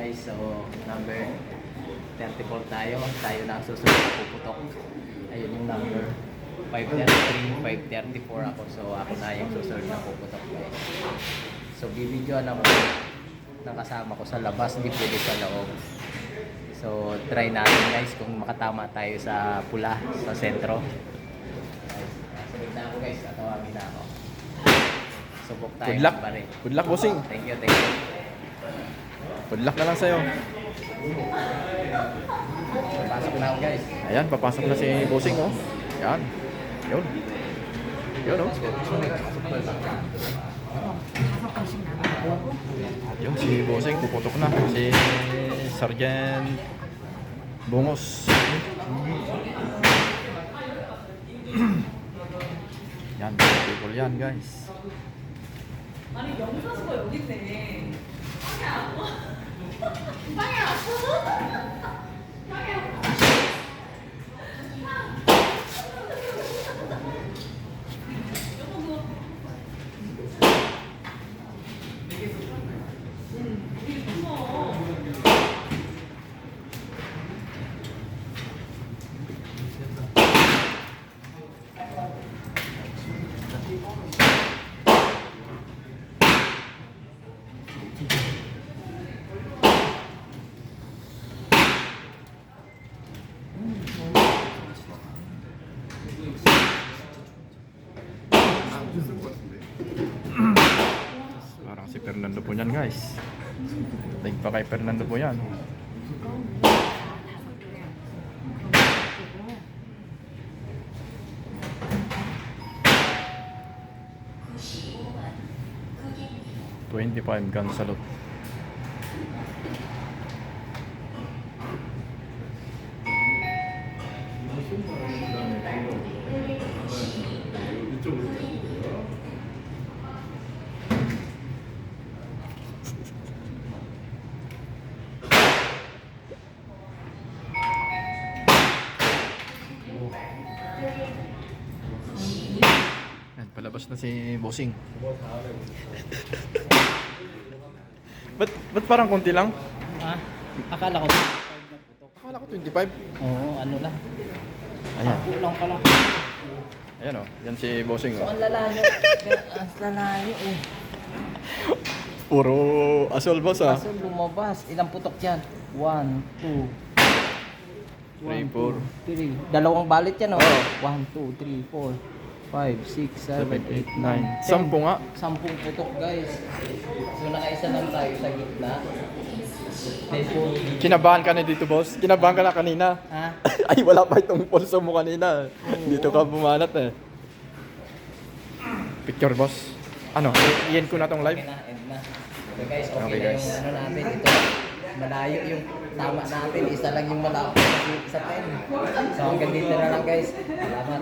guys, so number 34 tayo. Tayo na ang susunod na puputok. Ayun yung number 533, 534 ako. So ako na yung susunod na puputok guys. So bibidyoan ako ng kasama ko sa labas, hindi pwede sa loob. So try natin guys kung makatama tayo sa pula, sa sentro. Sunod na ako guys, tatawagin na ako. Subok tayo. Good luck. Pare. Good luck, bossing. Thank you, thank you. Good luck na lang sa'yo. Pasok na ako guys. Ayan, papasok na si bossing, oh. Yan. Yun. Yun, oh. Yun, si bossing puputok na. Si Sergeant Bungos. Yan, people yan, guys. 아니 영사수가 여기 있네. 빵이 안 와. 빵이 안 와. 빵이 안 와. Parang si Fernando po yan, guys. Tingin pa kay Fernando po yan. $25 gun salute. Yan, palabas na si bossing. Ba't parang konti lang? Ah, akala ko 25 na putok. Akala ko 25. Oo, ano lang. Ayan. Kulang pa lang. Ayan, oh. Yan si bossing, So oh. ang lalayo. Ang lalayo eh. Puro asol, boss, ah. Kaso lumabas. Ilang putok yan? 1, 2, 3, 4. 3. Dalawang balit yan, oh. Oo. 1, 2, 3, 4, 5, 6, 7, 8, 9, 7, 8, 9. 10 nga. 10 putok, guys. So nakaisa lang tayo sa gitna. Then, Kinabahan ka na dito, boss? Kinabahan ka na kanina? ha? Ay, wala pa itong pulso mo kanina. Dito ka bumanat, eh. Picture, boss. Ano, i-end ko na tong Okay live. na, end na. Okay guys, okay, Okay, na guys. yung ano natin. Ito, malayo yung tama natin. Isa lang yung malapit sa 10. So hanggang dito na lang guys. Salamat.